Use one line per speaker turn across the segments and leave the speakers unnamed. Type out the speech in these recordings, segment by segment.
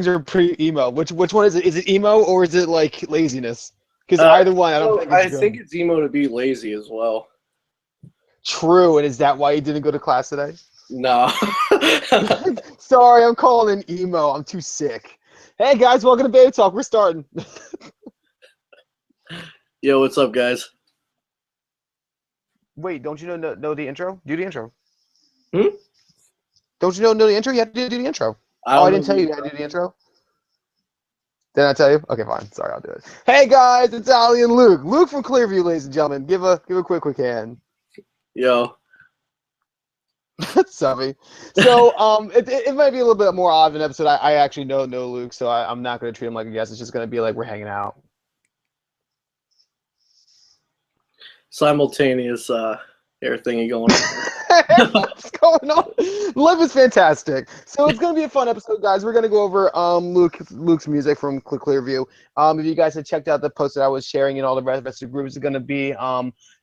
are pretty emo. Which one is it? Is it emo or is it like laziness? Because
Uh,
either one, I don't think it's
I
good.
think it's emo to be lazy as well.
True, and is that why you didn't go to class today?
No.
Sorry, I'm calling in emo. I'm too sick. Hey guys, welcome to Babetalk. We're starting.
Yo, what's up, guys?
Wait, don't you know the intro? Do the intro.
Hmm?
Don't you know the intro? You have to do the intro.
I
Oh, I
don't know.
didn't tell you how to do the intro? Didn't I tell you? Okay, fine. Sorry, I'll do it. Hey guys, it's Ali and Luke. Luke from Clearview, ladies and gentlemen. Give a quick hand.
Yo.
Sorry. So it might be a little bit more odd of an episode. I actually know Luke, so I'm not gonna treat him like a guest. It's just gonna be like we're hanging out.
Simultaneous air thingy going on.
What's going on? Life is fantastic. So it's gonna be a fun episode, guys. We're gonna go over Luke's music from Clearview. If you guys had checked out the post that I was sharing in all the rest of the groups, it's gonna be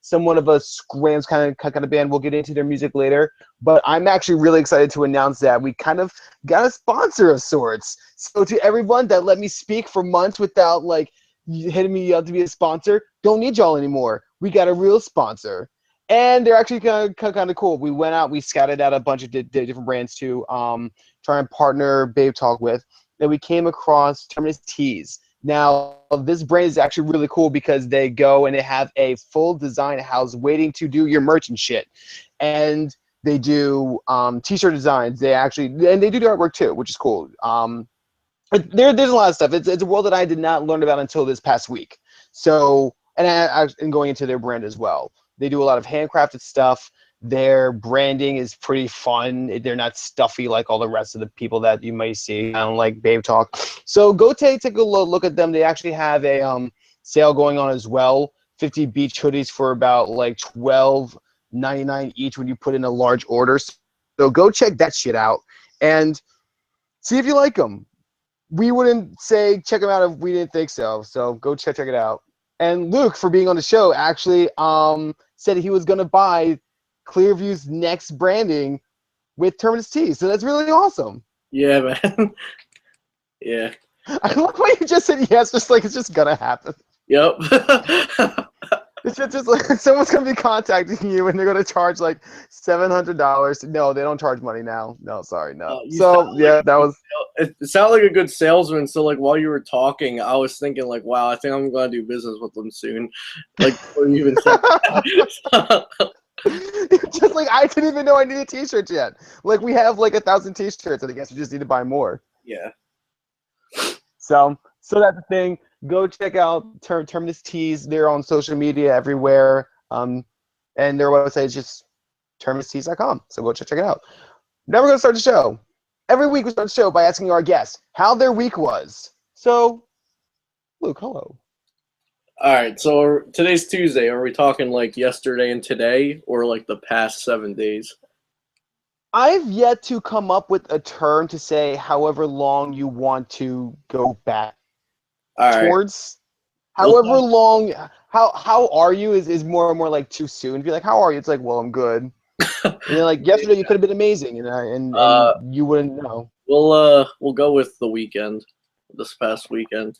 somewhat of a scrams kind of band. We'll get into their music later, but I'm actually really excited to announce that we kind of got a sponsor of sorts. So to everyone that let me speak for months without like hitting me up to be a sponsor, don't need y'all anymore. We got a real sponsor. And they're actually kind of cool. We went out, we scouted out a bunch of different brands to try and partner Babetalk with. And we came across Terminus Tees. Now, this brand is actually really cool because they go and they have a full design house waiting to do your merch and shit. And they do t-shirt designs. They do the artwork too, which is cool. There's a lot of stuff. It's a world that I did not learn about until this past week. So, and going into their brand as well. They do a lot of handcrafted stuff. Their branding is pretty fun. They're not stuffy like all the rest of the people that you may see on like Babetalk. So go take a look at them. They actually have a sale going on as well. 50 beach hoodies for about like $12.99 each when you put in a large order. So go check that shit out and see if you like them. We wouldn't say check them out if we didn't think so. So go check it out. And Luke, for being on the show, actually said he was going to buy Clearview's next branding with Terminus Tees. So that's really awesome.
Yeah, man. Yeah.
I love how you just said yes, just like it's just going to happen.
Yep.
It's just like someone's going to be contacting you and they're going to charge like $700. No, they don't charge money now. No, sorry, no. That was.
It sounded like a good salesman. So, like, while you were talking, I was thinking, like, wow, I think I'm going to do business with them soon. Like, before you even said that.
Just like I didn't even know I needed t-shirts yet. Like, we have like 1,000 t-shirts, and I guess we just need to buy more.
Yeah.
So that's the thing. Go check out Terminus Tees. They're on social media everywhere. And their website is just terminustees.com. So go check it out. Now we're going to start the show. Every week we start the show by asking our guests how their week was. So, Luke, hello.
All right. So today's Tuesday. Are we talking like yesterday and today, or like the past 7 days?
I've yet to come up with a term to say however long you want to go back towards. Right. However long, how are you is more and more like too soon. If you're like, how are you? It's like, well, I'm good. And then like yesterday you could have been amazing, and you wouldn't know.
We'll go with the weekend, this past weekend.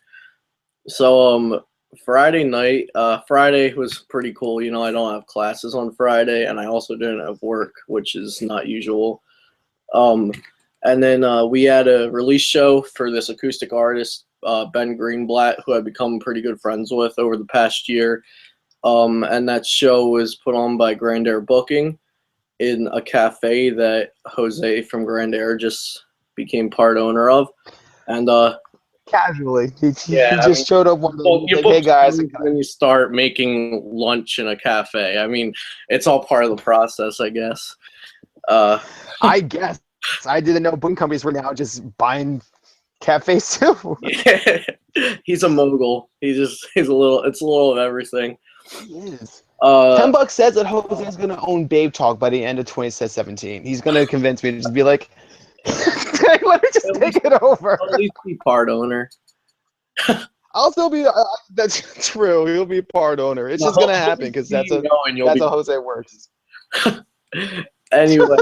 So Friday night, Friday was pretty cool. You know, I don't have classes on Friday, and I also didn't have work, which is not usual. And then we had a release show for this acoustic artist, Ben Greenblatt, who I've become pretty good friends with over the past year. And that show was put on by Grand Air Booking in a cafe that Jose from Grand Air just became part owner of. And
casually, he just showed up one day. Like, hey guys,
when you start making lunch in a cafe, I mean, it's all part of the process, I guess.
I guess I didn't know booking companies were now just buying cafes too.
Yeah. He's a mogul. It's a little of everything.
He is. $10 says that Jose is gonna own Babetalk by the end of 2017. He's gonna convince me to just be like, let me just take it over.
At least be part owner.
I'll still be. That's true. He'll be part owner. It's just gonna happen because that's how Jose works.
Anyway,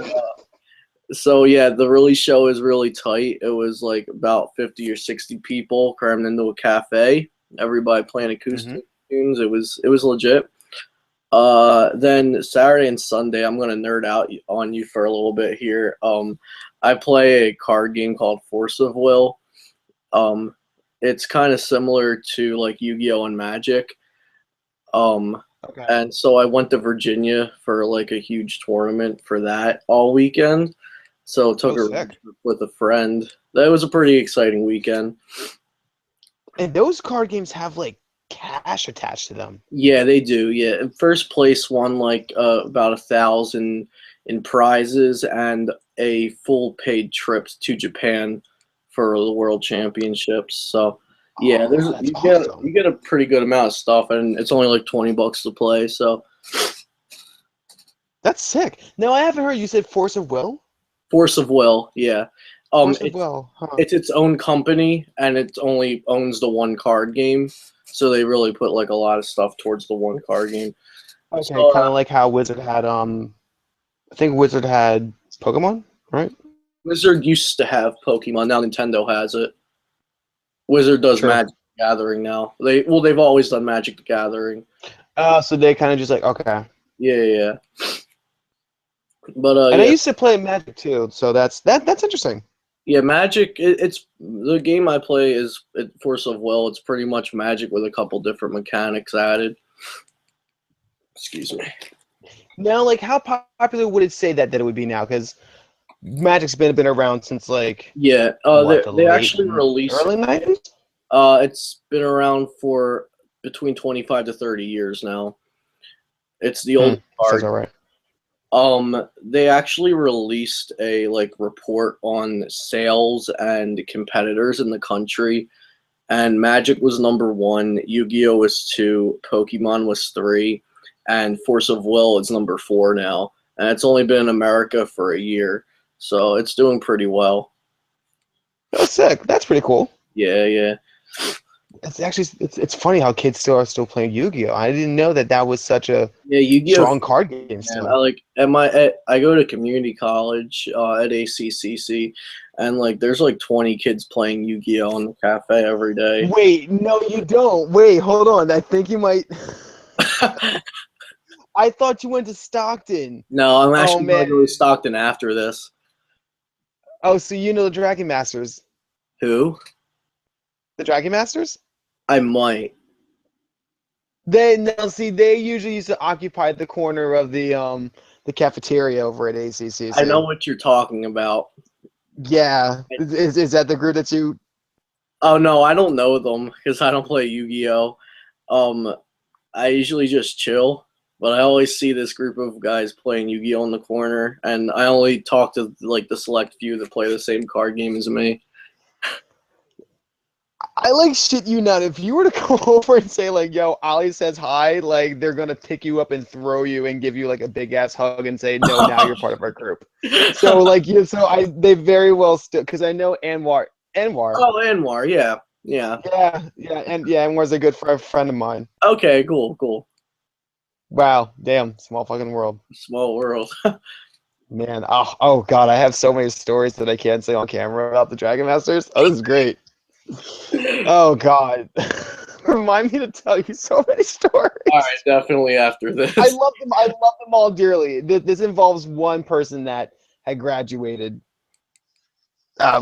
So yeah, the release show is really tight. It was like about 50 or 60 people crammed into a cafe. Everybody playing acoustic tunes. It was legit. Then Saturday and Sunday, I'm gonna nerd out on you for a little bit here. I play a card game called Force of Will. It's kind of similar to like Yu-Gi-Oh and Magic.
Okay.
And so I went to Virginia for like a huge tournament for that all weekend. So took a road trip with a friend. That was a pretty exciting weekend.
And those card games have like cash attached to them.
Yeah, they do. Yeah, in first place won like about 1,000 in prizes and a full paid trip to Japan for the World Championships. So yeah,
That's awesome.
you get a pretty good amount of stuff, and it's only like $20 to play. So
That's sick. Now I haven't heard you said Force of Will.
Force of Will, yeah.
Force of Will. Huh.
It's its own company, and it only owns the one card game. So they really put like a lot of stuff towards the one card game.
Okay,
So,
kind of like how Wizard had I think Wizard had Pokemon, right?
Wizard used to have Pokemon. Now Nintendo has it. Wizard does
Sure.
Magic the Gathering now. They've always done Magic the Gathering.
So they kind of just like okay.
Yeah. But
And I
yeah,
used to play Magic too, so that's interesting.
yeah, Magic. It's the game I play is Force of Will. It's pretty much Magic with a couple different mechanics added. Excuse me.
Now, like, how popular would it say that it would be now? Because Magic's been around since like
Yeah,
what,
they actually released.
early 90s?
It's been around for between 25 to 30 years now. It's the old
Sounds
card.
all right.
They actually released a like report on sales and competitors in the country, and Magic was number 1, Yu-Gi-Oh was 2, Pokemon was 3, and Force of Will is number 4 now. And it's only been in America for a year, so it's doing pretty well.
Oh, sick. That's pretty cool.
Yeah.
It's actually it's funny how kids still playing Yu-Gi-Oh. I didn't know that was such a
Yeah, Yu-Gi-Oh!
strong card game
Man,
still.
I like I go to community college at ACCC, and like there's like 20 kids playing Yu-Gi-Oh in the cafe every day.
Wait, no, you don't. Wait, hold on. I think you might. I thought you went to Stockton.
No, I'm actually
man.
going to go to Stockton after this.
Oh, so you know the Dragon Masters?
Who?
The Dragon Masters?
I might.
They usually used to occupy the corner of the cafeteria over at ACCC.
I know what you're talking about.
Yeah, is that the group that you?
Oh no, I don't know them because I don't play Yu-Gi-Oh. I usually just chill, but I always see this group of guys playing Yu-Gi-Oh in the corner, and I only talk to like the select few that play the same card game as me.
I like shit you not. If you were to go over and say like, "Yo, Ollie says hi," like they're gonna pick you up and throw you and give you like a big ass hug and say, "No, now you're part of our group." So like they very well still because I know Anwar.
Oh, Anwar, yeah.
Anwar's a good friend of mine.
Okay, cool.
Wow, damn, small fucking world.
Small world.
Man, oh god, I have so many stories that I can't say on camera about the Dragon Masters. Oh, this is great. Oh god. Remind me to tell you so many stories.
All right, definitely after this.
I love them all dearly. This involves one person that had graduated. Anyway,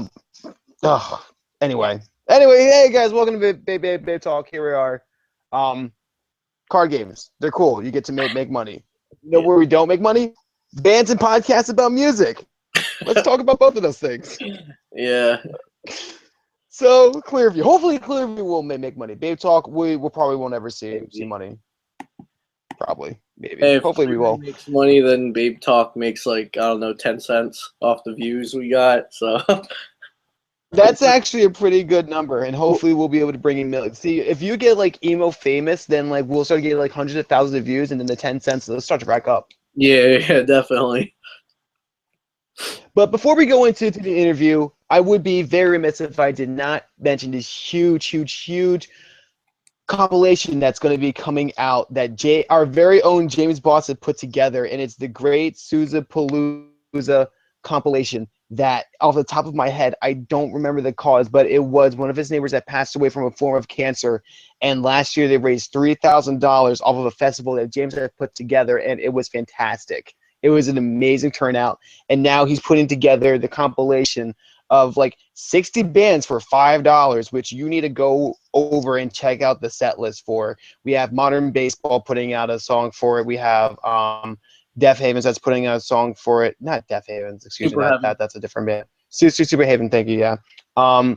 hey guys, welcome to Babetalk. Here we are. Card games. They're cool. You get to make money. You know where we don't make money? Bands and podcasts about music. Let's talk about both of those things.
Yeah.
So Clearview. Hopefully Clearview will make money. Babetalk, we probably won't ever see money. Probably. Maybe.
Hey,
Hopefully we will.
If makes money, then Babetalk makes like, I don't know, 10 cents off the views we got. So
that's actually a pretty good number, and hopefully we'll be able to bring in millions. See, if you get like emo famous, then like we'll start getting like hundreds of thousands of views, and then the 10 cents they'll start to rack up.
Yeah, definitely.
But before we go into the interview, I would be very remiss if I did not mention this huge compilation that's going to be coming out that our very own James Boss had put together, and it's the Great Sousa Palooza compilation that off the top of my head, I don't remember the cause, but it was one of his neighbors that passed away from a form of cancer. And last year they raised $3,000 off of a festival that James had put together, and it was fantastic. It was an amazing turnout. And now he's putting together the compilation of like 60 bands for $5, which you need to go over and check out the set list for. We have Modern Baseball putting out a song for it. We have Deaf Havens that's putting out a song for it. Not Deaf Havens, excuse me. That's a different band. Super Haven, thank you. Yeah.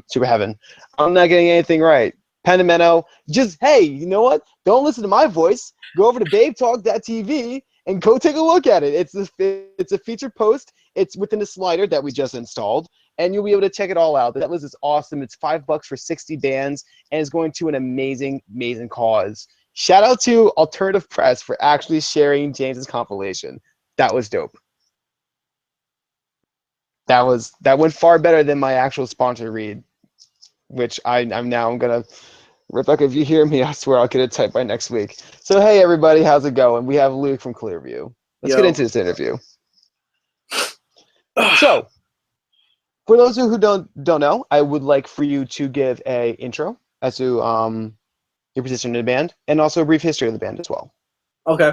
Super Heaven. I'm not getting anything right. Pentimento. Just hey, you know what? Don't listen to my voice. Go over to Babetalk.tv and go take a look at it. It's a featured post. It's within the slider that we just installed, and you'll be able to check it all out. That list is awesome. It's $5 for 60 bands, and it's going to an amazing, amazing cause. Shout out to Alternative Press for actually sharing James's compilation. That was dope. That went far better than my actual sponsor read, which I'm gonna. Rebecca, if you hear me, I swear I'll get it typed by next week. So hey everybody, how's it going? We have Luke from Clearview. Let's get into this interview. So, for those who don't know, I would like for you to give a intro as to your position in the band and also a brief history of the band as well.
Okay.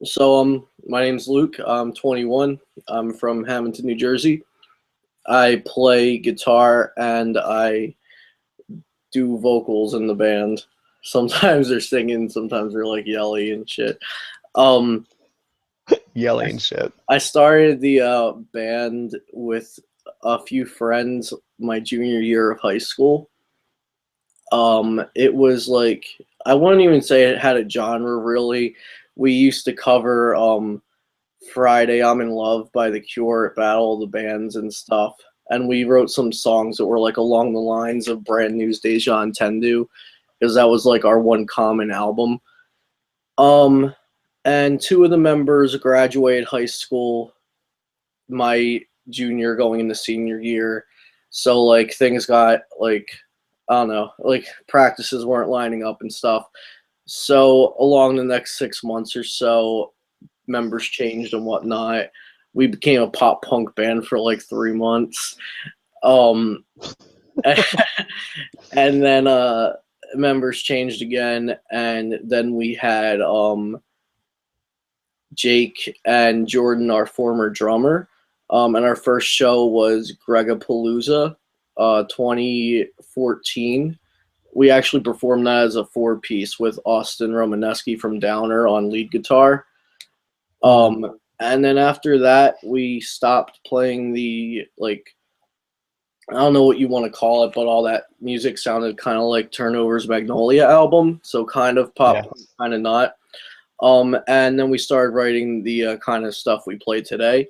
So my name's Luke. I'm 21. I'm from Hamilton, New Jersey. I play guitar and I do vocals in the band. Sometimes they're singing, sometimes they're like yelling and shit.
Yelling and shit. I
started the band with a few friends my junior year of high school. It was like, I wouldn't even say it had a genre really. We used to cover Friday I'm in Love by The Cure at Battle of the Bands and stuff. And we wrote some songs that were like along the lines of Brand New's Deja Entendu, because that was like our one common album. And two of the members graduated high school my junior going into senior year. So like things got like, I don't know, like practices weren't lining up and stuff. So along the next 6 months or so, members changed and whatnot. We became a pop punk band for like 3 months. And then members changed again, and then we had Jake and Jordan, our former drummer. And our first show was Gregapalooza 2014. We actually performed that as a 4-piece with Austin Romaneski from Downer on lead guitar. And then after that, we stopped playing the, like, I don't know what you want to call it, but all that music sounded kind of like Turnover's Magnolia album, so kind of pop, kind of not. And then we started writing the kind of stuff we play today.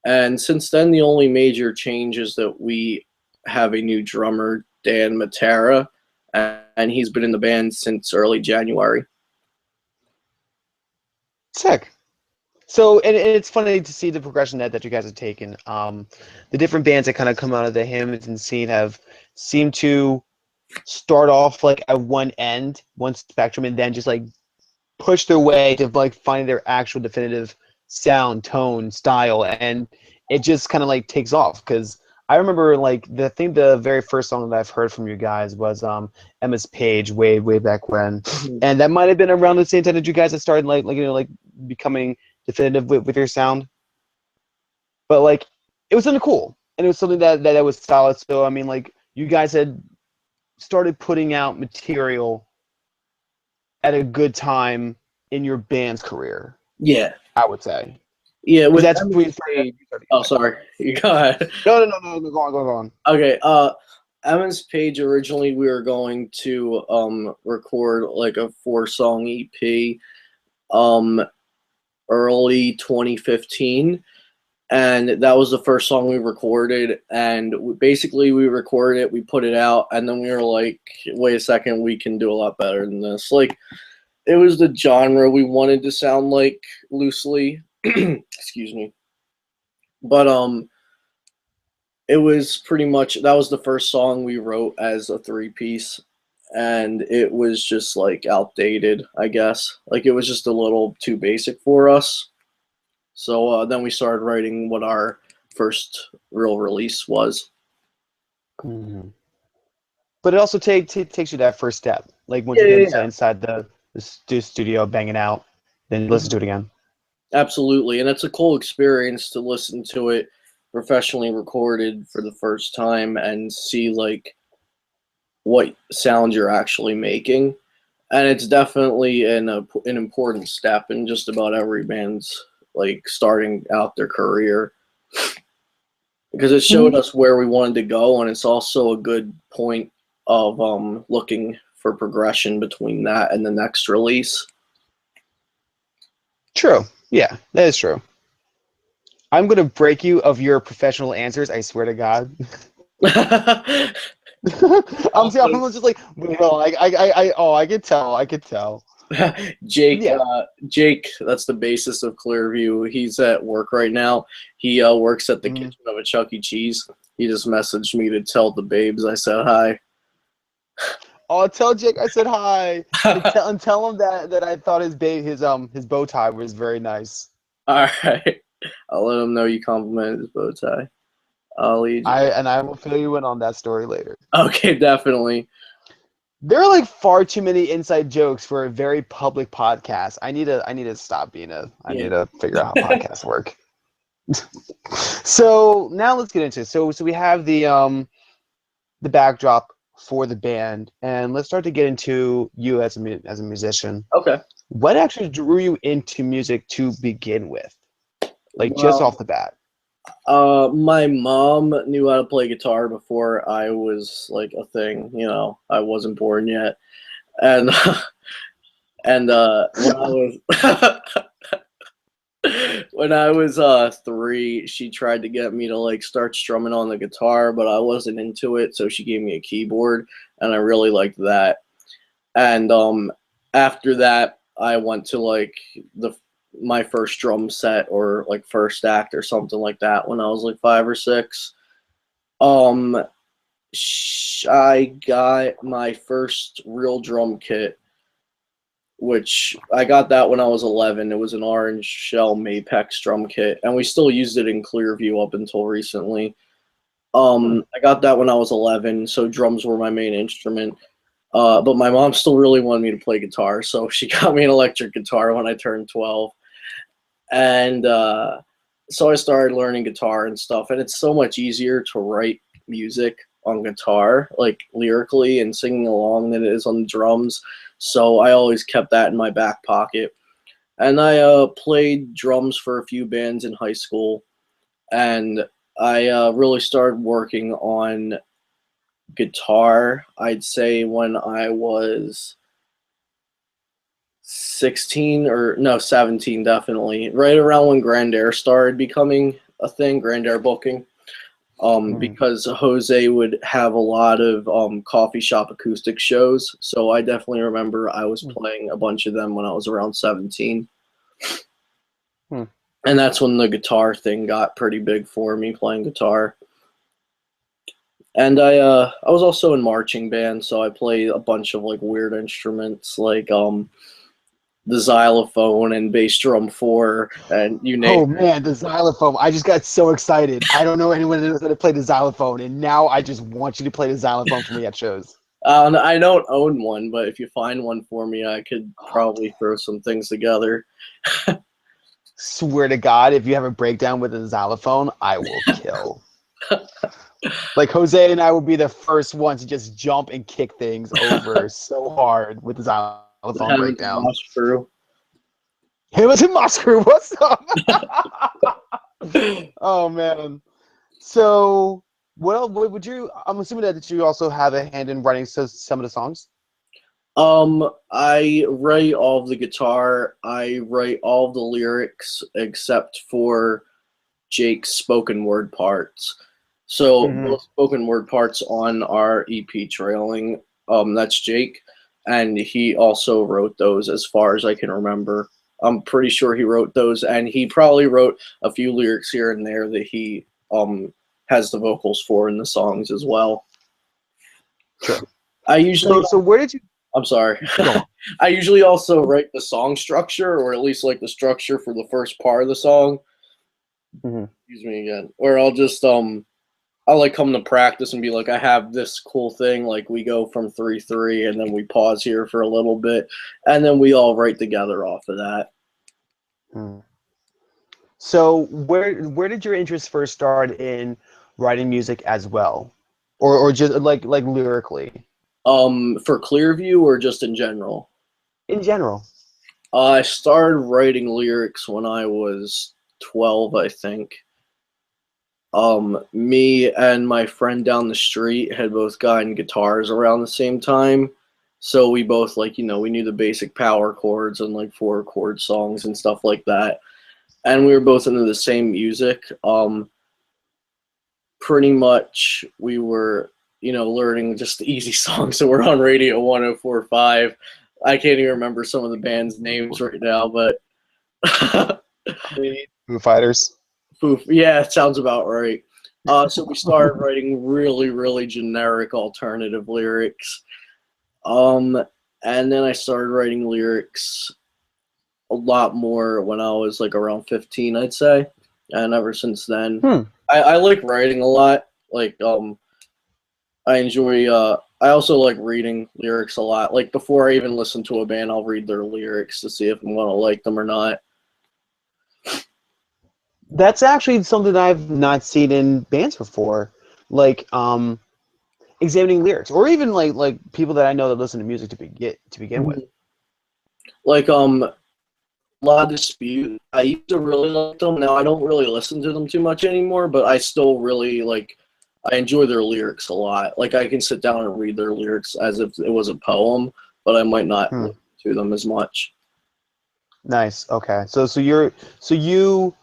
And since then, the only major change is that we have a new drummer, Dan Matera, and he's been in the band since early January.
Sick. So, and it's funny to see the progression that you guys have taken. The different bands that kind of come out of the Hamilton scene have seemed to start off like at one end, one spectrum, and then just like push their way to like find their actual definitive sound, tone, style, and it just kind of like takes off. Because I remember like the very first song that I've heard from you guys was Emma's Page way back when, and that might have been around the same time that you guys had started like becoming definitive with your sound. But like it was something cool, and it was something that was solid. So I mean, like you guys had started putting out material at a good time in your band's career.
Yeah,
I would say.
Yeah, with
that's
oh, sorry. You go ahead.
No, go on.
Okay. Emma's Page, originally we were going to record like a 4-song EP early 2015, and that was the first song we recorded, and basically we recorded it, we put it out, and then we were like, wait a second, we can do a lot better than this. Like, it was the genre we wanted to sound like loosely. Excuse me. But it was pretty much, that was the first song we wrote as a 3-piece, and it was just like outdated, I guess. Like it was just a little too basic for us. So then we started writing what our first real release was.
Mm-hmm. But it also takes you that first step. Like once you
Yeah.
get inside the studio, banging out, then listen to it again.
Absolutely, and it's a cool experience to listen to it professionally recorded for the first time and see like what sound you're actually making. And it's definitely an important step in just about every band's like starting out their career, because it showed us where we wanted to go, and it's also a good point of looking for progression between that and the next release.
True. Yeah, that is true. I'm gonna break you of your professional answers. I swear to God. I'm just like, well, I could tell. I could tell.
Jake,
Yeah.
Jake, that's the bassist of Clearview. He's at work right now. He works at the
Mhm.
kitchen of a Chuck E. Cheese. He just messaged me to tell the babes I said hi.
Oh, tell Jake I said hi, and tell him that I thought his bow tie was very nice.
All right, I'll let him know you complimented his bow tie. I'll lead you.
I will fill you in on that story later.
Okay, definitely.
There are like far too many inside jokes for a very public podcast. I need to stop being I
Yeah.
need to figure out how podcasts work. So now let's get into it. So we have the backdrop for the band, and let's start to get into you as a musician.
Okay.
What actually drew you into music to begin with? Like just
Well,
off the bat.
my mom knew how to play guitar before I was like a thing. You know, I wasn't born yet, and and when I was when I was 3, she tried to get me to like start strumming on the guitar, but I wasn't into it, so she gave me a keyboard, and I really liked that. And after that, I went to like my first drum set or like first act or something like that when I was like 5 or 6. Um, I got my first real drum kit, which I got that when I was 11. It was an orange shell Mapex drum kit, and we still used it in Clearview up until recently. I got that when I was 11, so drums were my main instrument. But my mom still really wanted me to play guitar, so she got me an electric guitar when I turned 12. And so I started learning guitar and stuff, and it's so much easier to write music on guitar, like lyrically and singing along, than it is on the drums. So I always kept that in my back pocket. And I played drums for a few bands in high school, and I really started working on guitar, I'd say, when I was 16 or no, 17, definitely. Right around when Grand Air started becoming a thing, Grand Air booking. Because Jose would have a lot of coffee shop acoustic shows. So I definitely remember I was playing a bunch of them when I was around 17. And that's when the guitar thing got pretty big for me, playing guitar. And I was also in marching band, so I played a bunch of like weird instruments like the xylophone and bass drum 4 and you name
Oh
it.
man, the xylophone! I just got so excited. I don't know anyone that knows how to play the xylophone, and now I just want you to play the xylophone for me at shows.
I don't own one, but if you find one for me, I could probably throw some things together.
Swear to God, if you have a breakdown with a xylophone, I will kill. Like Jose and I will be the first ones to just jump and kick things over so hard with the xylophone breakdown. Hamilton Moscow, what's up? Oh man. So, well, would you? I'm assuming that you also have a hand in writing some of the songs.
I write all of the guitar. I write all of the lyrics except for Jake's spoken word parts. So both spoken word parts on our EP Trailing, that's Jake, and he also wrote those as far as I can remember. I'm pretty sure he wrote those, and he probably wrote a few lyrics here and there that he has the vocals for in the songs as well.
Sure.
I usually
So where did you?
I'm sorry.
Go on.
I usually also write the song structure, or at least like the structure for the first part of the song. Excuse me again. Or I'll just I'll like come to practice and be like, I have this cool thing. Like we go from 3-3, and then we pause here for a little bit, and then we all write together off of that.
So where did your interest first start in writing music as well, or just like lyrically?
For Clearview or just in general?
In general.
I started writing lyrics when I was 12, I think. Me and my friend down the street had both gotten guitars around the same time. So we both like, we knew the basic power chords and like 4-chord songs and stuff like that. And we were both into the same music. Pretty much we were, learning just the easy songs that were on Radio 104.5. I can't even remember some of the band's names right now, but
Foo Fighters.
Yeah, it sounds about right. So we started writing really, really generic alternative lyrics. And then I started writing lyrics a lot more when I was like around 15, I'd say. And ever since then, I like writing a lot. Like, I enjoy, I also like reading lyrics a lot. Like before I even listen to a band, I'll read their lyrics to see if I'm going to like them or not.
That's actually something I've not seen in bands before, like examining lyrics, or even like people that I know that listen to music to begin with.
Like La Dispute, I used to really like them. Now I don't really listen to them too much anymore, but I still really like. I enjoy their lyrics a lot. Like I can sit down and read their lyrics as if it was a poem, but I might not listen to them as much.
Nice. Okay. So you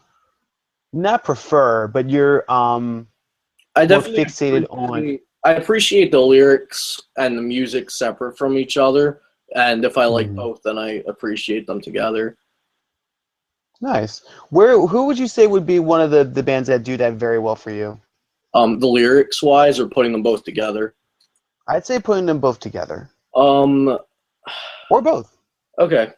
not prefer, but you're
I
more
definitely
fixated on.
I appreciate the lyrics and the music separate from each other, and if I like both, then I appreciate them together.
Nice. Who would you say would be one of the bands that do that very well for you?
The lyrics wise, or putting them both together.
I'd say putting them both together.
Or
both.
Okay.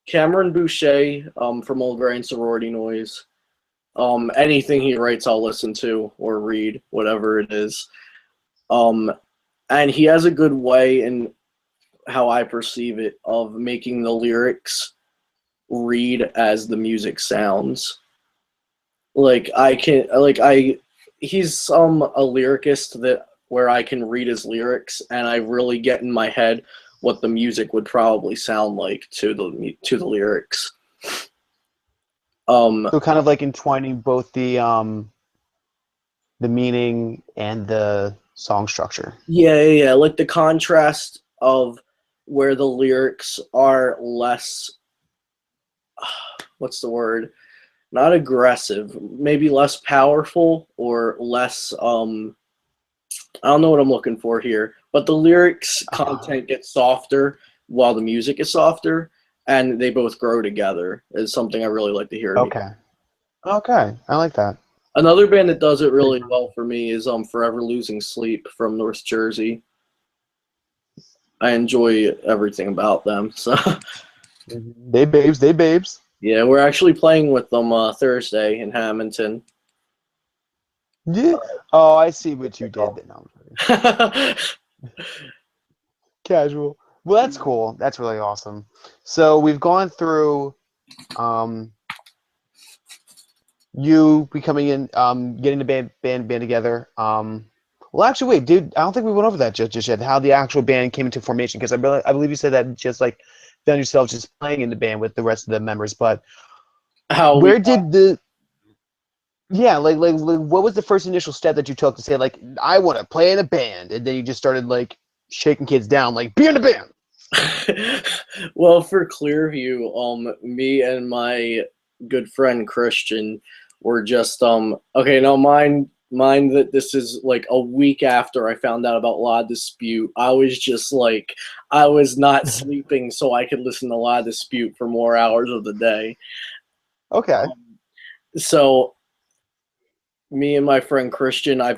Cameron Boucher, from Old Gray and Sorority Noise. Anything he writes, I'll listen to or read, whatever it is. And he has a good way, in how I perceive it, of making the lyrics read as the music sounds. Like he's a lyricist that where I can read his lyrics and I really get in my head what the music would probably sound like to the lyrics.
So kind of like entwining both the meaning and the song structure.
Yeah. Like the contrast of where the lyrics are less, what's the word? Not aggressive, maybe less powerful or less, I don't know what I'm looking for here, but the lyrics content gets softer while the music is softer, and they both grow together is something I really like to hear.
Okay, I like that.
Another band that does it really well for me is Forever Losing Sleep from North Jersey. I enjoy everything about them. So
they babes.
Yeah, we're actually playing with them Thursday in Hamilton.
Yeah. Oh, I see what you did then. No, casual. Well, that's cool. That's really awesome. So we've gone through you becoming in, getting the band together. Well, actually, wait, dude, I don't think we went over that just yet. How the actual band came into formation, because I believe you said that just like found yourself just playing in the band with the rest of the members. But where did the like what was the first initial step that you took to say like I want to play in a band, and then you just started like shaking kids down like be in a band?
Well, for Clearview, me and my good friend Christian were just okay. Now, mind that this is like a week after I found out about La Dispute. I was just like, I was not sleeping so I could listen to La Dispute for more hours of the day.
Okay.
So me and my friend Christian, I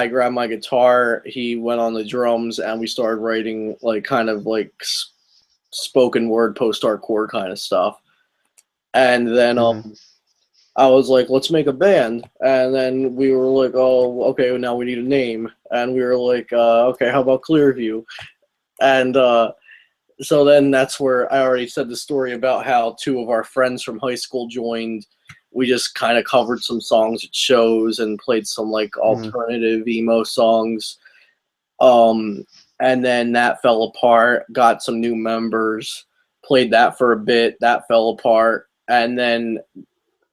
grabbed my guitar, he went on the drums, and we started writing like kind of like spoken word post-hardcore kind of stuff. And then I was like, let's make a band. And then we were like, oh, okay, well, now we need a name. And we were like, okay, how about Clearview? And so then that's where I already said the story about how two of our friends from high school joined. We just kind of covered some songs at shows and played some like alternative emo songs. And then that fell apart, got some new members, played that for a bit, that fell apart. And then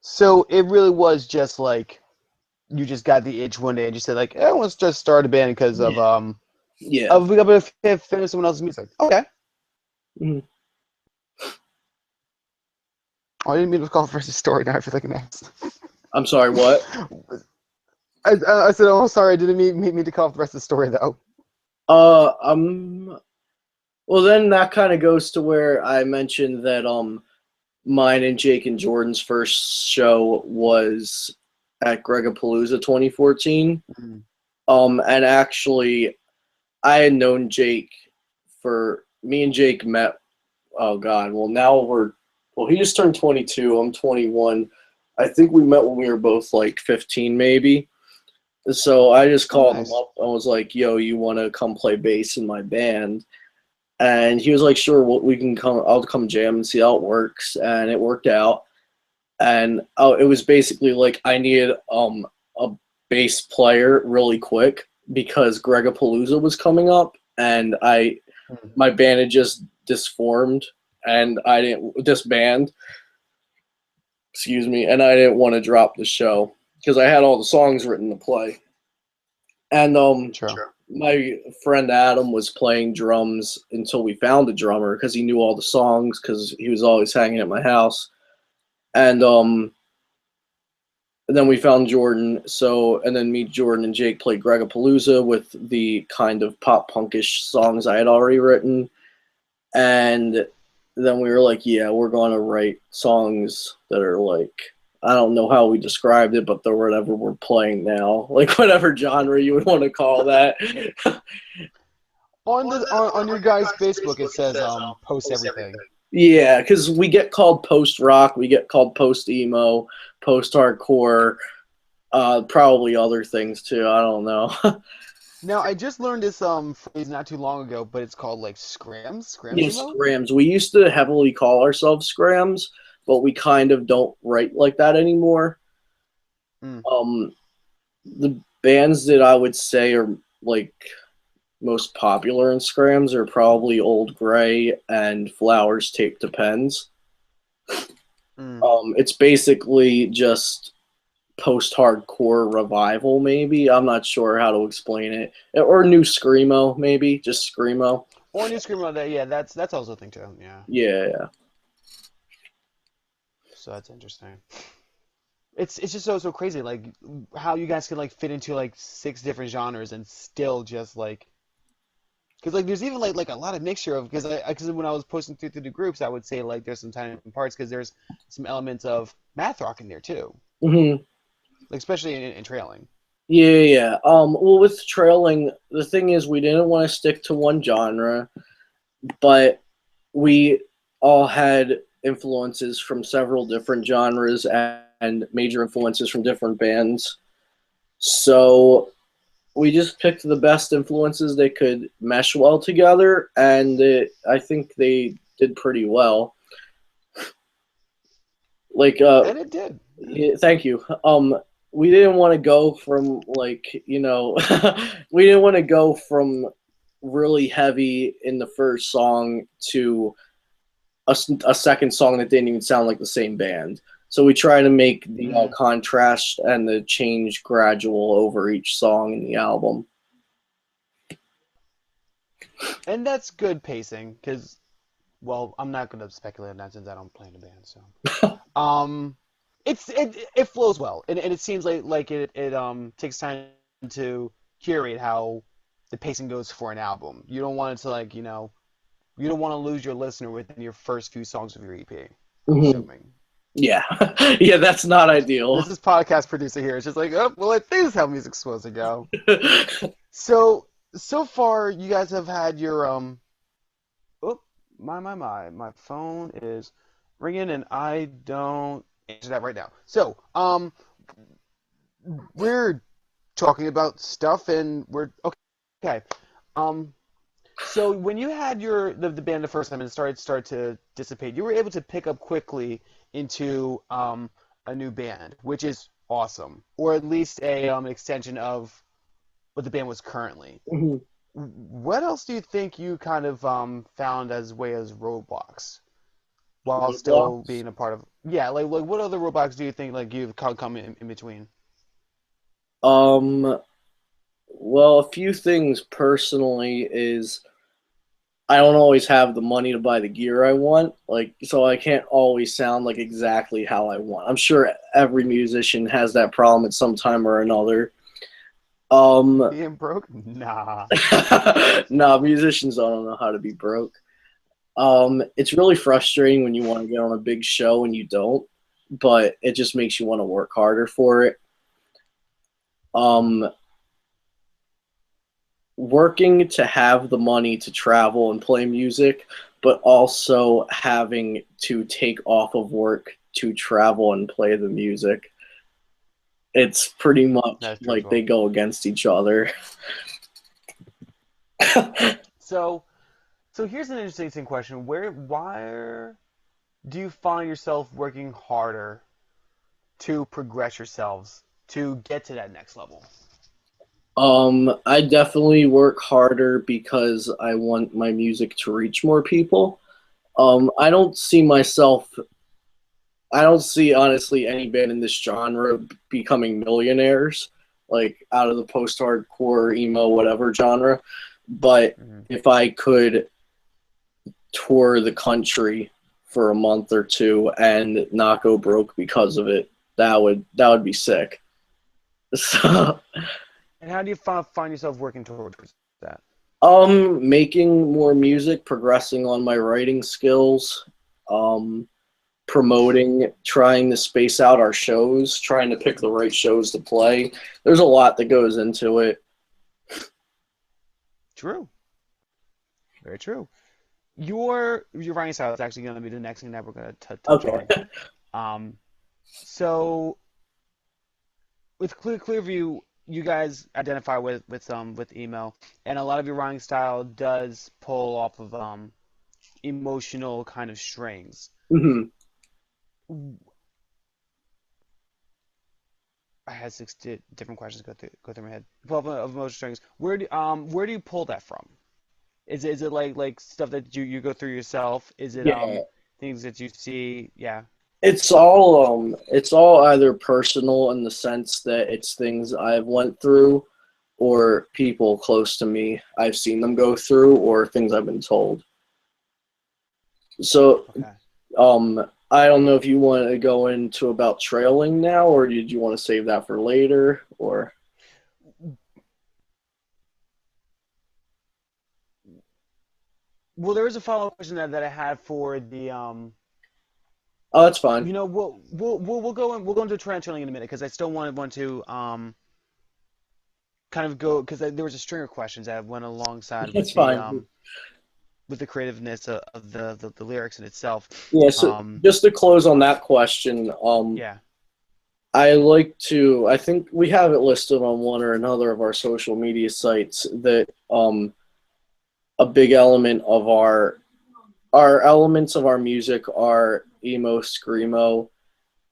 So it really was just like you just got the itch one day and you said like, let's just start a band because of
yeah.
we got to finish someone else's music. Okay.
Mhm.
Oh, I didn't mean to call versus story. Now I feel like an ass.
I'm sorry, what?
I said, oh, sorry. I didn't mean to call off the rest of the story though.
Well, then that kind of goes to where I mentioned that mine and Jake and Jordan's first show was at Gregapalooza 2014. And actually, I had known Jake me and Jake met. Oh God, well he just turned 22. I'm 21. I think we met when we were both like 15, maybe. So I just called him up. I was like, "Yo, you want to come play bass in my band?" And he was like, "Sure, we can come. I'll come jam and see how it works." And it worked out. And it was basically like I needed a bass player really quick because Gregapalooza was coming up, and my band had just disformed, and I didn't disband. Excuse me, and I didn't want to drop the show because I had all the songs written to play. And my friend Adam was playing drums until we found a drummer because he knew all the songs because he was always hanging at my house. And then we found Jordan. And then me, Jordan, and Jake played Gregapalooza with the kind of pop punkish songs I had already written. And then we were like, yeah, we're going to write songs that are like, I don't know how we described it, but they're whatever we're playing now. Like whatever genre you would want to call that.
On your guys' Facebook, it says post everything.
Yeah, because we get called post-rock, we get called post-emo, post-hardcore, probably other things too. I don't know.
Now, I just learned this phrase not too long ago, but it's called like scrams
Yeah,
emo?
scrams. We used to heavily call ourselves scrams, but we kind of don't write like that anymore. The bands that I would say are like most popular in scrams are probably Old Gray and Flowers Taped to Pens. It's basically just post-hardcore revival, maybe. I'm not sure how to explain it. Or new screamo, maybe. Just screamo.
Or new screamo. That's also a thing too. Yeah.
Yeah.
So that's interesting. It's just so crazy, like how you guys can like fit into like 6 different genres and still just like, because like there's even like a lot of mixture of because when I was posting through the groups, I would say like there's some tiny parts because there's some elements of math rock in there too, like especially in trailing.
Yeah. Well, with trailing, the thing is we didn't want to stick to one genre, but we all had influences from several different genres and major influences from different bands. So we just picked the best influences they could mesh well together, and I think they did pretty well.
And it did.
Yeah, thank you. We didn't want to go from we didn't want to go from really heavy in the first song to a second song that didn't even sound like the same band. So we try to make the contrast and the change gradual over each song in the album.
And that's good pacing because, well, I'm not gonna speculate on that since I don't play in a band. So, it flows well, and it seems like it takes time to curate how the pacing goes for an album. You don't want it to like you don't want to lose your listener within your first few songs of your EP. I'm assuming.
Yeah, yeah, that's not ideal.
This is podcast producer here. It's just like, oh, well, I think this is how music's supposed to go. So far, you guys have had your oh, my phone is ringing and I don't answer that right now. So, we're talking about stuff, and we're okay. Um, so when you had the band the first time and it started to dissipate, you were able to pick up quickly into a new band, which is awesome, or at least a extension of what the band was currently.
Mhm.
What else do you think you kind of found as way as roadblocks while still
Roadblocks.
being a part of? Yeah, like what other roadblocks do you think like you've come in between?
Um, well, a few things personally is I don't always have the money to buy the gear I want, like so I can't always sound like exactly how I want. I'm sure every musician has that problem at some time or another. Um,
Being broke? Nah.
no, musicians don't know how to be broke. It's really frustrating when you want to get on a big show and you don't, but it just makes you want to work harder for it. Um, Working to have the money to travel and play music, but also having to take off of work to travel and play the music. It's pretty much
That's true as
like they
well.
go against each other.
So, so here's an interesting question. Why do you find yourself working harder to progress yourselves to get to that next level?
I definitely work harder because I want my music to reach more people. I don't see myself I don't see honestly any band in this genre becoming millionaires, like out of the post-hardcore emo whatever genre. But
Mhm.
if I could tour the country for a month or two and not go broke because of it, that would be sick. So,
And how do you find yourself working towards that?
making more music, progressing on my writing skills, um, promoting, trying to space out our shows, trying to pick the right shows to play. There's a lot that goes into it.
True. Very true. Your writing style is actually going to be the next thing that we're going to touch
Okay.
on. Um, so with Clearview, you guys identify with email, and a lot of your writing style does pull off of emotional kind of strings.
Hmm.
I had different questions go through my head. Pull off of emotional strings. Where do you pull that from? Is it like stuff that you go through yourself? Is it
Yeah.
things that you see? Yeah.
It's all either personal in the sense that it's things I've went through or people close to me I've seen them go through or things I've been told. So
Okay.
I don't know if you want to go into about trailing now or did you want to save that for later or
Well, there was a follow-up question that I had for the
oh that's fine.
we'll go into transitioning in a minute because I still want to kind of go because there was a string of questions that went alongside
That's fine.
with the creativeness of the lyrics in itself.
Yeah, so
Um,
just to close on that question,
yeah.
I think we have it listed on one or another of our social media sites that a big element of our elements of our music are emo, screamo,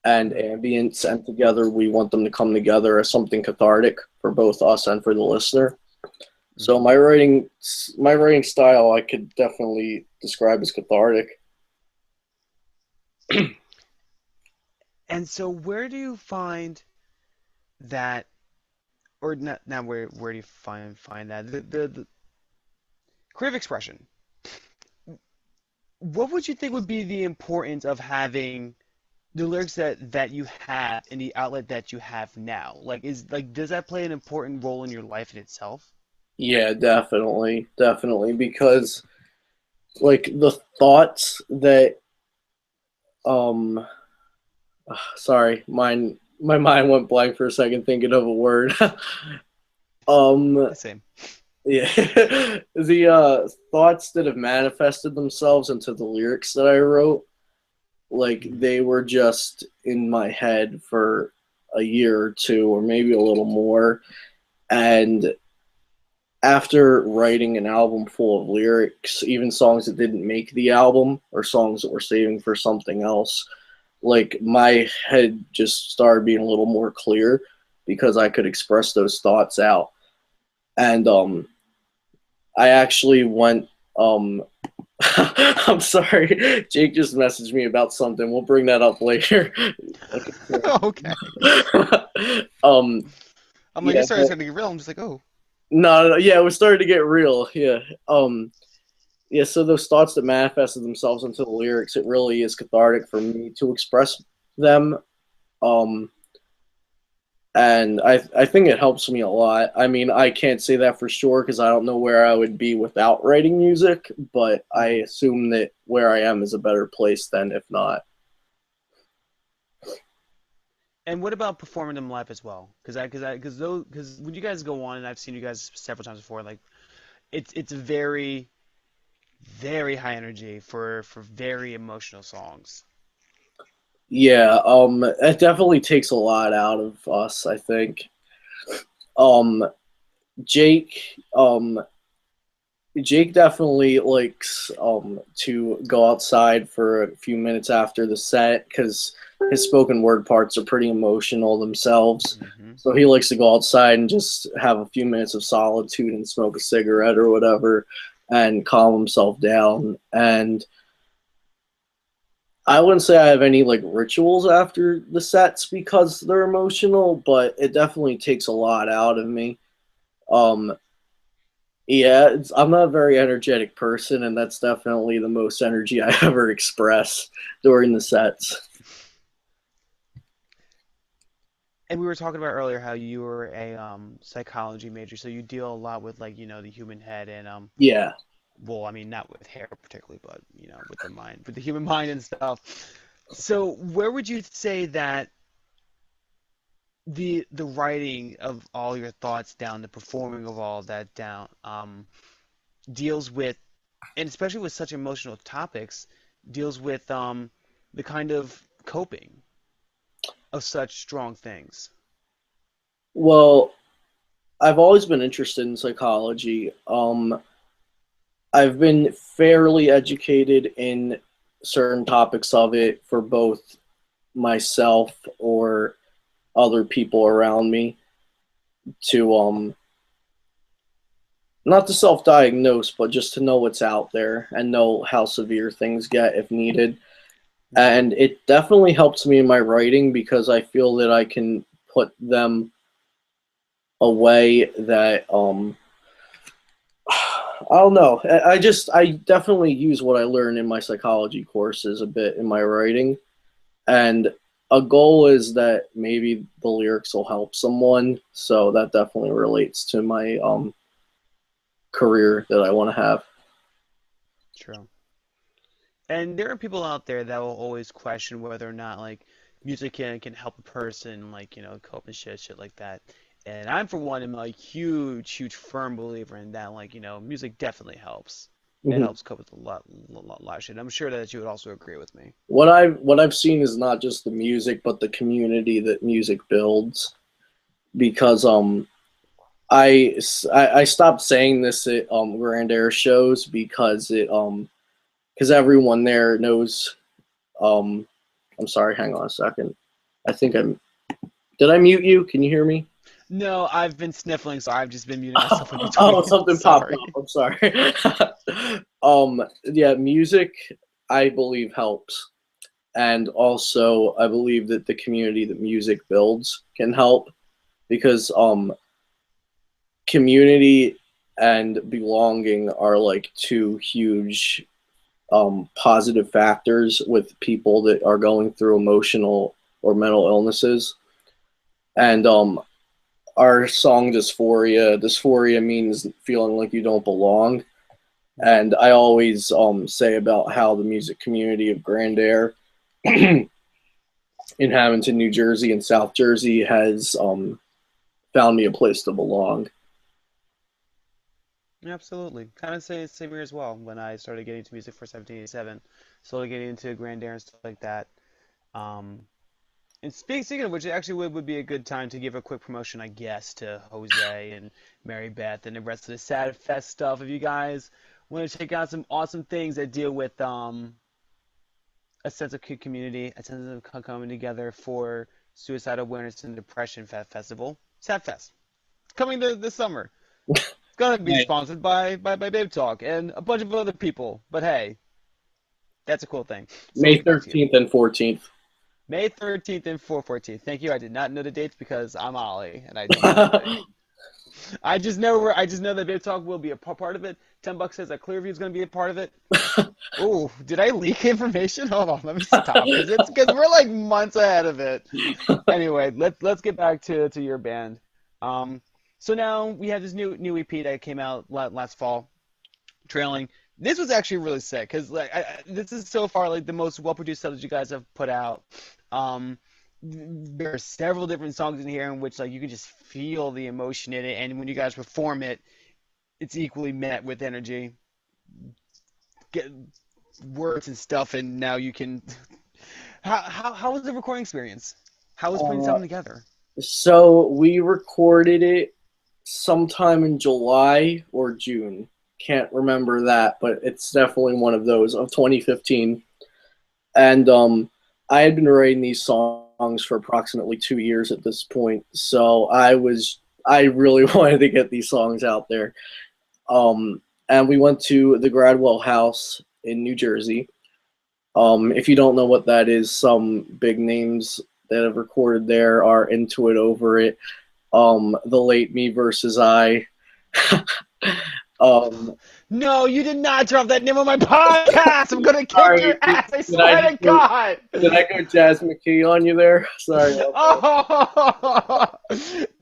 and
Mhm.
ambience, and together we want them to come together as something cathartic for both us and for the listener. So
Mhm.
my writing style I could definitely describe as cathartic.
And so where do you find that, or not, now where do you find that the creative expression? What would you think would be the importance of having the lyrics that you have and the outlet that you have now? Like, does that play an important role in your life in itself?
Yeah, definitely, definitely, because like the thoughts that um sorry, my mind went blank for a second thinking of a word. um
The same.
yeah, the thoughts that have manifested themselves into the lyrics that I wrote Like they were just in my head for a year or two, or maybe a little more. And after writing an album full of lyrics, even songs that didn't make the album or songs that were saving for something else, like my head just started being a little more clear because I could express those thoughts out. And I actually went I'm sorry. Jake just messaged me about something. We'll bring that up later.
Okay.
um
I'm like,
yeah,
your story's
but
gonna get real. I'm just like, oh.
no, yeah, it was starting to get real. Yeah. Yeah, so those thoughts that manifested themselves into the lyrics, it really is cathartic for me to express them. Um and I think it helps me a lot. I mean, I can't say that for sure because I don't know where I would be without writing music, but I assume that where I am is a better place than if not.
And what about performing them live as well? Because when you guys go on, and I've seen you guys several times before, like it's very very high energy for very emotional songs.
Yeah, it definitely takes a lot out of us, I think. Um, Jake, Jake definitely likes to go outside for a few minutes after the set because his spoken word parts are pretty emotional themselves.
Hmm.
So he likes to go outside and just have a few minutes of solitude and smoke a cigarette or whatever and calm himself down. And I wouldn't say I have any like rituals after the sets because they're emotional, but it definitely takes a lot out of me. Um, yeah, I'm not a very energetic person, and that's definitely the most energy I ever express during the sets.
And we were talking about earlier how you were a psychology major, so you deal a lot with like the human head and
Yeah.
well, I mean not with hair particularly, but with the mind, with the human mind and stuff. So where would you say that the writing of all your thoughts down, the performing of all that down, deals with, and especially with such emotional topics, deals with the kind of coping of such strong things?
Well, I've always been interested in psychology. I've been fairly educated in certain topics of it for both myself or other people around me to not to self-diagnose, but just to know what's out there and know how severe things get if needed.
Hmm.
And it definitely helps me in my writing because I feel that I can put them away that I don't know. I definitely use what I learned in my psychology courses a bit in my writing, and a goal is that maybe the lyrics will help someone. So that definitely relates to my career that I want to have.
True. And there are people out there that will always question whether or not like music can help a person like cope and shit like that. And I'm for one am like huge firm believer in that like music definitely helps. It
Mhm.
helps cope with a lot of shit. I'm sure that you would also agree with me.
What I've seen is not just the music, but the community that music builds. Because I stopped saying this at Grand Air shows because it because everyone there knows. Um, I'm sorry. Hang on a second. I think I'm. Did I mute you? Can you hear me?
No, I've been sniffling, so I've just been muting myself in
Oh,
between.
something popped
Sorry.
up. I'm sorry. Yeah, music I believe helps, and also I believe that the community that music builds can help because community and belonging are like two huge positive factors with people that are going through emotional or mental illnesses. And our song dysphoria means feeling like you don't belong. And I always say about how the music community of Grand Air in Hamilton, New Jersey, and South Jersey has found me a place to belong.
Absolutely. Kind of same here as well. When I started getting into music for 1787, slowly getting into Grand Air and stuff like that. Um, and speaking of which, it actually would be a good time to give a quick promotion, I guess, to Jose and Mary Beth and the rest of the SadFest stuff. If you guys want to check out some awesome things that deal with a sense of community, a sense of coming together for Suicide Awareness and Depression Festival, SadFest, coming this summer. It's gonna be
May
sponsored by Babetalk and a bunch of other people. But hey, that's a cool thing. So let's
May
get back to you.
13th and 14th.
May 13th and 14th. Thank you. I did not know the dates because I'm Ollie and I don't know anything. I just know that Babetalk will be a part of it. $10 says that Clearview is going to be a part of it. Oh, did I leak information? Hold on, let me stop because we're like months ahead of it. Anyway, let's get back to your band. Um, so now we have this new EP that came out last fall, Trailing. This was actually really sick because like this is so far like the most well produced stuff that you guys have put out. Um, there are several different songs in here in which like you can just feel the emotion in it, and when you guys perform it, it's equally met with energy. Get words and stuff, and now you can. How was the recording experience? How was putting
uh,
something together?
so we recorded it sometime in July or June. Can't remember that, but it's definitely one of those of 2015. And I had been writing these songs for approximately 2 years at this point, so I really wanted to get these songs out there. And we went to the Gradwell House in New Jersey. If you don't know what that is, some big names that have recorded there are into it over it. The late Me versus I. um,
No, you did not drop that name on my podcast. I'm gonna kick your
sorry,
ass. I
did I
swear to
just
God.
did I go Jazz McKee on you there? Sorry.
Oh,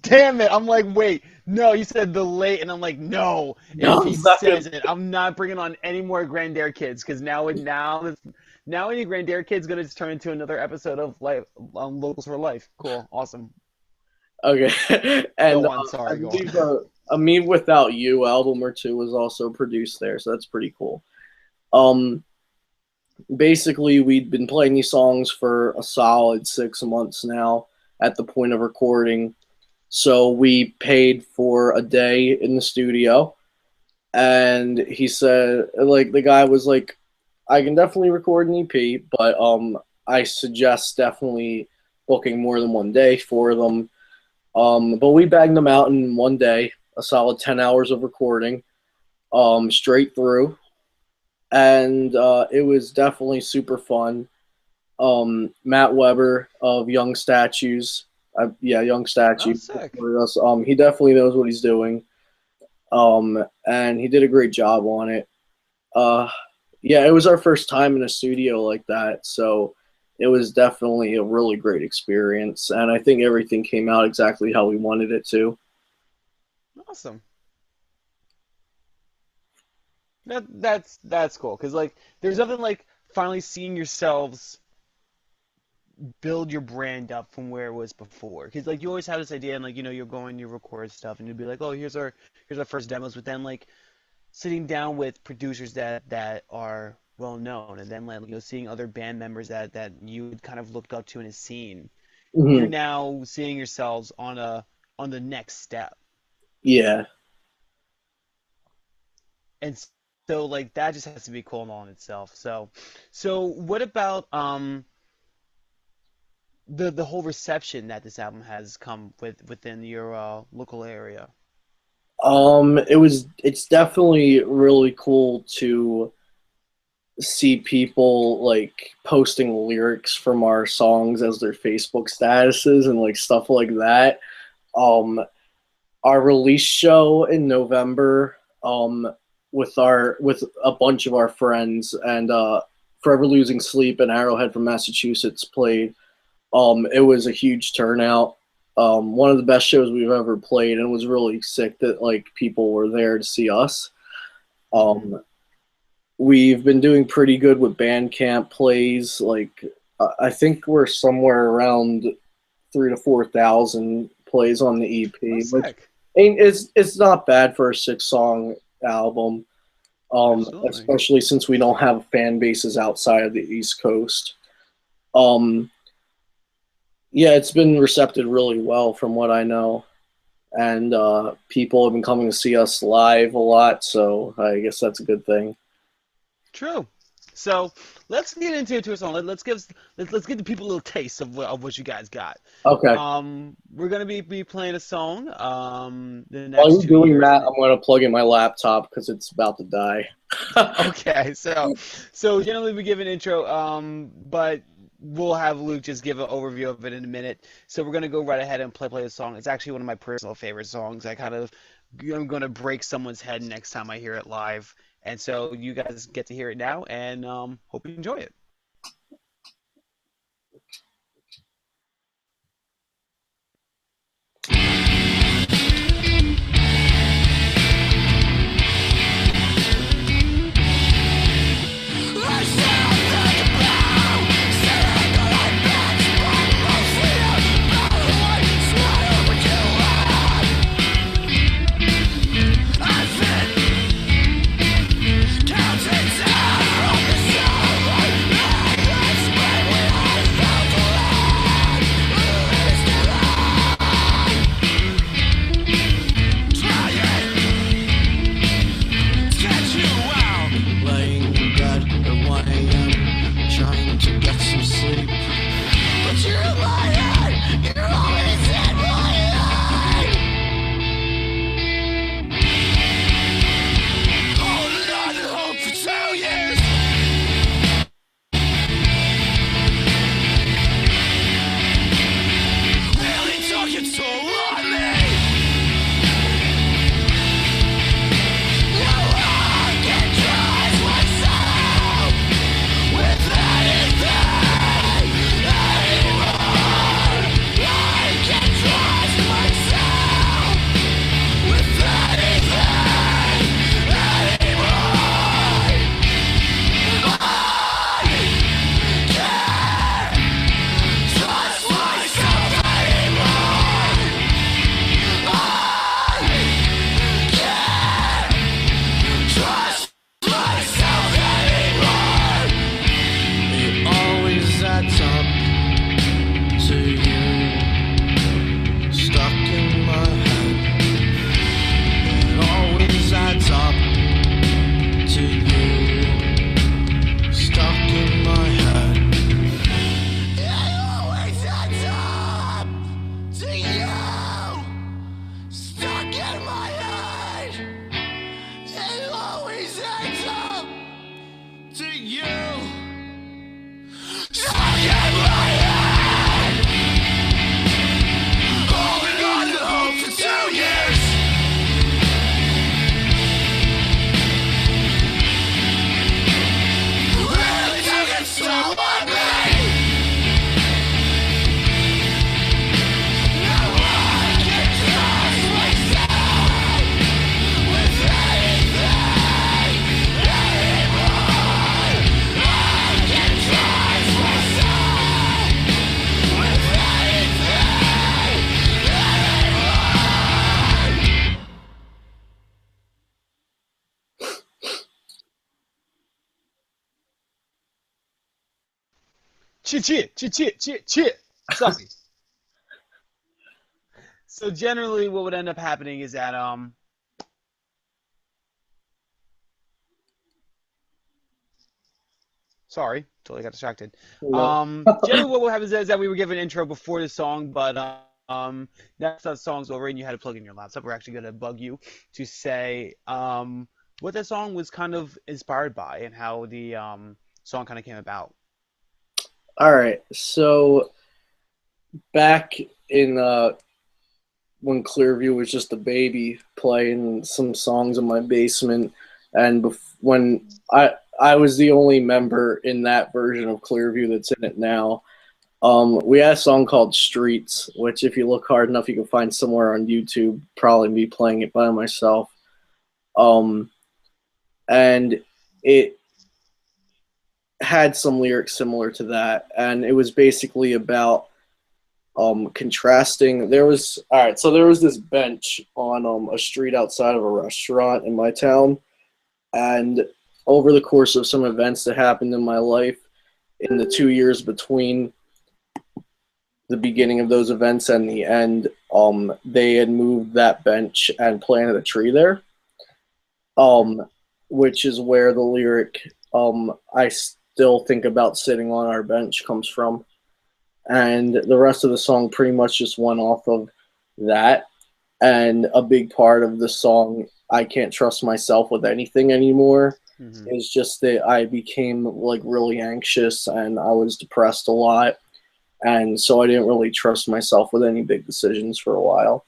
damn it. I'm like, wait, no, you said the late, and I'm like, no. If
No,
he
it's not gonna.
says it, I'm not bringing on any more Grandair kids, because now any Grandair kid's gonna just turn into another episode of life Locals for Life. Cool, awesome.
Okay, and
Go on,
I
sorry, go
believe
on.
a Me Without You album or two was also produced there, so that's pretty cool. Um, Basically, we'd been playing these songs for a solid 6 months now at the point of recording. So we paid for a day in the studio, and he said, like, the guy was like, I can definitely record an EP, but I suggest definitely booking more than one day for them. But we bagged them out in one day, a solid 10 hours of recording, straight through, and it was definitely super fun. Matt Weber of Young Statues, yeah, Young
Oh,
Statue,
sick.
us. He definitely knows what he's doing, and he did a great job on it. Uh, yeah, it was our first time in a studio like that, so it was definitely a really great experience, and I think everything came out exactly how we wanted it to.
Awesome. That's cool, because like there's nothing like finally seeing yourselves build your brand up from where it was before. Because like you always have this idea, and like you're going, you record stuff, and you'll be like, oh, here's our first demos. But then like sitting down with producers that are well known, and then like seeing other band members that you had kind of looked up to in a scene, you're
Hmm.
now seeing yourselves on the next step,
Yeah.
and so like that just has to be cool in all in itself. So what about the whole reception that this album has come within your local area?
It's definitely really cool to see people like posting lyrics from our songs as their Facebook statuses and like stuff like that. Um, our release show in November, with a bunch of our friends and Forever Losing Sleep and Arrowhead from Massachusetts played. It was a huge turnout. One of the best shows we've ever played, and it was really sick that like people were there to see us.
Hmm.
Um, we've been doing pretty good with Bandcamp plays. Like I think we're somewhere around 3 to 4 thousand plays on the
Oh,
EP, which
sick.
ain't it's not bad for a 6 song album.
Absolutely.
Especially since we don't have fan bases outside of the East Coast. Yeah, it's been recepted really well from what I know. And people have been coming to see us live a lot, so I guess that's a good thing.
True. So let's get into a song. Let's give the people a little taste of what you guys got.
Okay.
We're gonna be playing a song the
While
next
you're
two
doing
years,
that,
and
I'm going to plug in my laptop because it's about to die.
okay, so generally we give an intro, but we'll have Luke just give an overview of it in a minute. So we're gonna go right ahead and play the song. It's actually one of my personal favorite songs. I'm gonna break someone's head next time I hear it live, and so you guys get to hear it now, and hope you enjoy it. Chit. Sucky. So generally, what would end up happening is that sorry, totally got distracted.
No.
Generally, what will happen is that we were given an intro before the song, but now that song's over and you had to plug in your laptop, we're actually gonna bug you to say what that song was kind of inspired by and how the song kind of came about.
All right. So back in when Clearview was just a baby, playing some songs in my basement, and when I was the only member in that version of Clearview that's in it now. We had a song called Streets, which if you look hard enough, you can find somewhere on YouTube. Probably me playing it by myself. And it had some lyrics similar to that, and it was basically about contrasting. There was this bench on a street outside of a restaurant in my town, and over the course of some events that happened in my life in the 2 years between the beginning of those events and the end, they had moved that bench and planted a tree there, which is where the lyric I still think about sitting on our bench comes from. And the rest of the song pretty much just went off of that. And a big part of the song, I Can't Trust Myself with Anything Anymore, is just that I became like really anxious and I was depressed a lot. And so I didn't really trust myself with any big decisions for a while.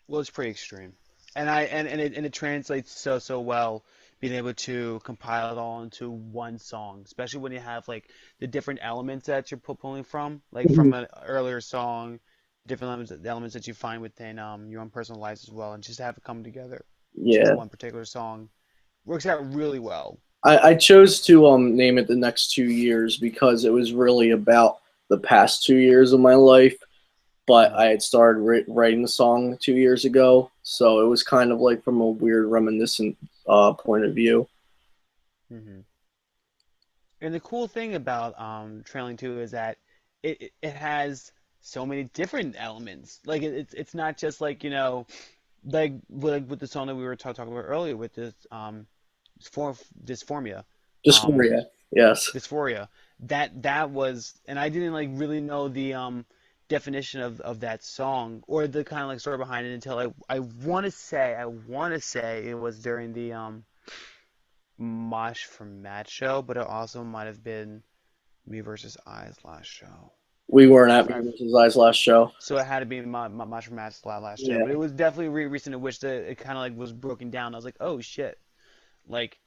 Well, it's pretty extreme, and it translates so well being able to compile it all into one song, especially when you have like the different elements that you're pulling from, like from an earlier song, different elements that you find within your own personal lives as well, and just have it come together into
Yeah.
one particular song works out really well.
I chose to name it The Next 2 Years because it was really about the past 2 years of my life, but I had started writing the song 2 years ago, so it was kind of like from a weird reminiscent point of view.
hmm And the cool thing about Trailing Two is that it has so many different elements. Like it's not just like like with the song that we were talking about earlier with this for dysphoria. Um,
Dysphoria, yes.
Dysphoria. That was, and I didn't like really know the definition of that song or the kind of like story behind it until I want to say it was during the Mosh for Matt show, but it also might have been Me versus I's last show.
We weren't at
If I,
Me versus I's last show.
so it had to be Mosh for Matt's last show,
Yeah.
but it was definitely recent in which it kind of like was broken down. I was like, oh shit, like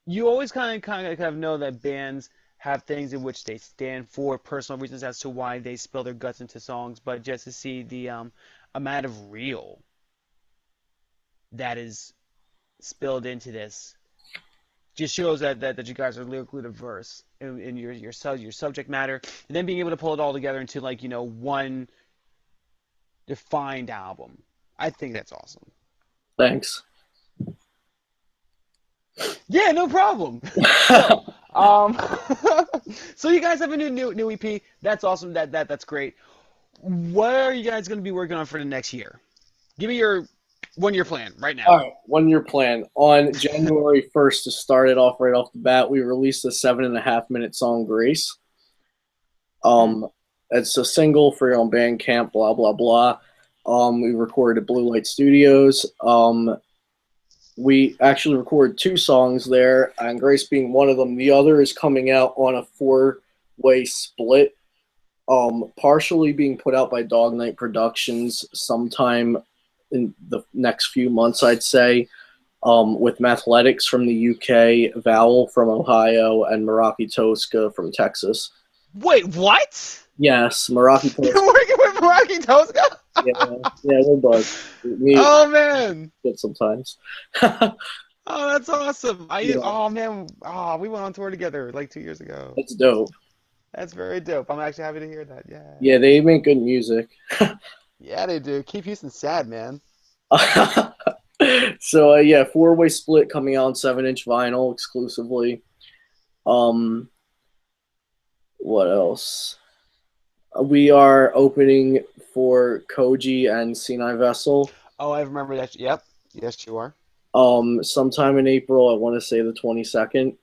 you always kind of know that bands have things in which they stand for personal reasons as to why they spill their guts into songs, but just to see the amount of real that is spilled into this just shows that you guys are lyrically diverse in your subject matter, and then being able to pull it all together into like one defined album. I think that's awesome.
Thanks.
Yeah, no problem. So, so you guys have a new EP. That's awesome. That's great. What are you guys going to be working on for the next year? Give me your 1 year plan right now.
All right, 1 year plan. On January 1st, to start it off right off the bat, we released a 7.5 minute song, Grace. It's a single for your own Bandcamp, blah, blah, blah. We recorded at Blue Light Studios. We actually recorded 2 songs there, and Grace being one of them. The other is coming out on a 4-way split, partially being put out by Dog Night Productions sometime in the next few months, I'd say, with Mathletics from the UK, Vowel from Ohio, and Meraki Tosca from Texas.
Wait, what?
Yes, Meraki
You're
Tosca.
working with Meraki Tosca?
Yeah, we're buds.
Oh man.
Good sometimes.
Oh, that's awesome.
Yeah.
Oh man. Oh, we went on tour together like 2 years ago.
It's dope.
That's very dope. I'm actually happy to hear that. Yeah.
Yeah, they make good music.
Yeah, they do. Keep Houston sad, man.
So yeah, 4-way split coming out on 7-inch vinyl exclusively. What else? We are opening for Koji and Sinai Vessel.
Oh, I remember that. Yep. Yes, you are.
Sometime in April, I want to say the 22nd.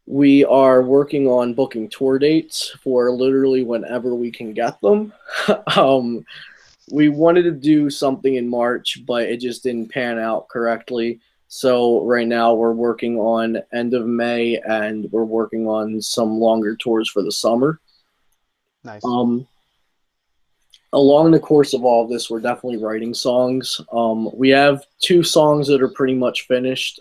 We are working on booking tour dates for literally whenever we can get them. We wanted to do something in March, but it just didn't pan out correctly. So right now we're working on end of May, and we're working on some longer tours for the summer.
Nice.
Along the course of all of this, we're definitely writing songs. We have 2 songs that are pretty much finished.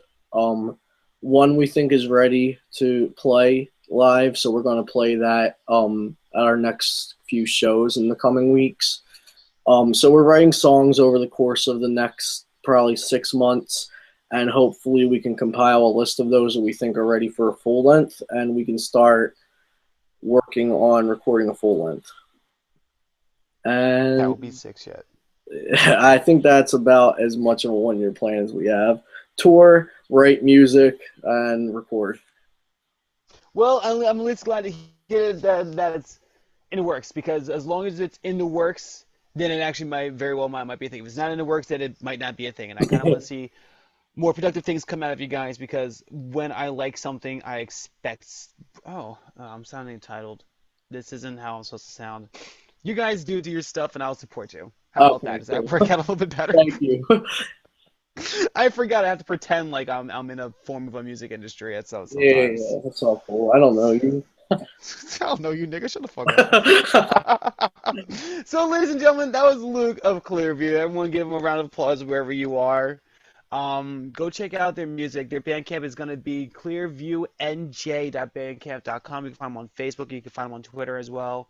One we think is ready to play live, so we're going to play that at our next few shows in the coming weeks. So we're writing songs over the course of the next probably 6 months, and hopefully we can compile a list of those that we think are ready for a full length, and we can start working on recording a full length. And
That would be sick shit.
I think that's about as much of a 1-year plan as we have. Tour, write music, and record.
Well, I'm at least glad to hear that it's in the works, because as long as it's in the works, then it actually might be a thing. If it's not in the works, then it might not be a thing. And I kind of want to see more productive things come out of you guys, because when I like something, I expect. I'm sounding entitled. This isn't how I'm supposed to sound. You guys do your stuff, and I'll support you. How about that? Does that work out a little bit better?
Thank you.
I forgot I have to pretend like I'm in a form of a music industry at sometimes.
Yeah, that's all cool. I don't know you.
I don't know you, nigga. Shut the fuck up. So, ladies and gentlemen, that was Luke of Clearview. Everyone give him a round of applause wherever you are. Go check out their music. Their Bandcamp is going to be clearviewnj.bandcamp.com. You can find them on Facebook. You can find them on Twitter as well.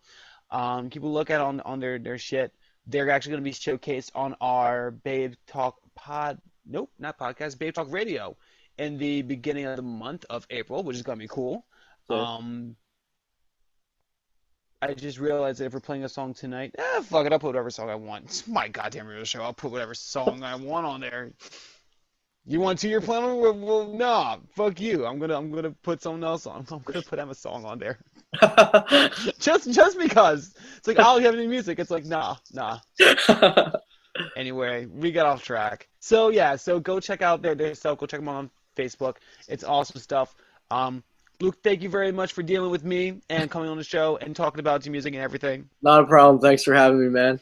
Keep a look at on their shit. They're actually going to be showcased on our Babetalk Babetalk Radio in the beginning of the month of April, which is going to be cool. I just realized that if we're playing a song tonight, fuck it, I'll put whatever song I want. It's my goddamn radio show. I'll put whatever song I want on there. You want 2-year plan? Well, nah, fuck you. I'm gonna put something else on. I'm gonna put Emma's song on there. just because it's like, oh, you have any music? It's like, nah. Anyway, we got off track. So yeah, go check out their stuff. Go check them out on Facebook. It's awesome stuff. Luke, thank you very much for dealing with me and coming on the show and talking about your music and everything.
Not a problem. Thanks for having me, man.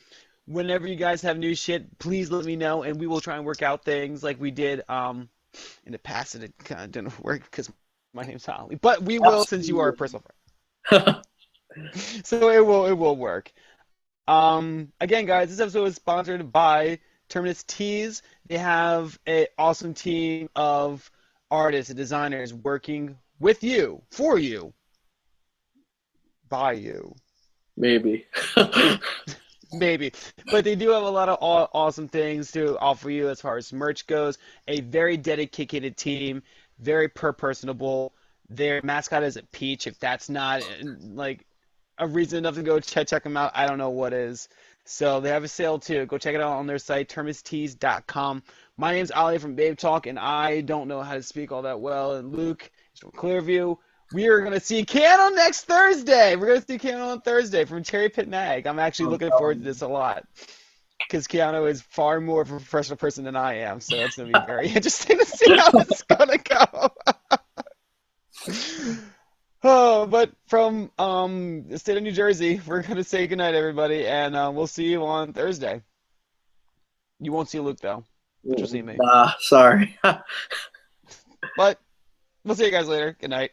Whenever you guys have new shit, please let me know, and we will try and work out things like we did in the past, and it kind of didn't work because my name's Holly. But we will, since you are a personal friend. So it will work. Again, guys, this episode is sponsored by Terminus Tees. They have an awesome team of artists and designers working with you, for you, by you.
Maybe.
Maybe. But they do have a lot of awesome things to offer you as far as merch goes. A very dedicated team, very personable. Their mascot is a peach. If that's not like a reason enough to go check them out, I don't know what is. So they have a sale too. Go check it out on their site, terminustees.com. My name's Ali from Babetalk, and I don't know how to speak all that well. And Luke is from Clearview. We are going to see Keanu next Thursday. We're going to see Keanu on Thursday from Cherry Pit Mag. I'm actually looking forward to this a lot, because Keanu is far more of a professional person than I am. So it's going to be very interesting to see how this is going to go. But from the state of New Jersey, we're going to say goodnight, everybody, and we'll see you on Thursday. You won't see Luke, though, but you'll see me.
Sorry.
But we'll see you guys later. Good night.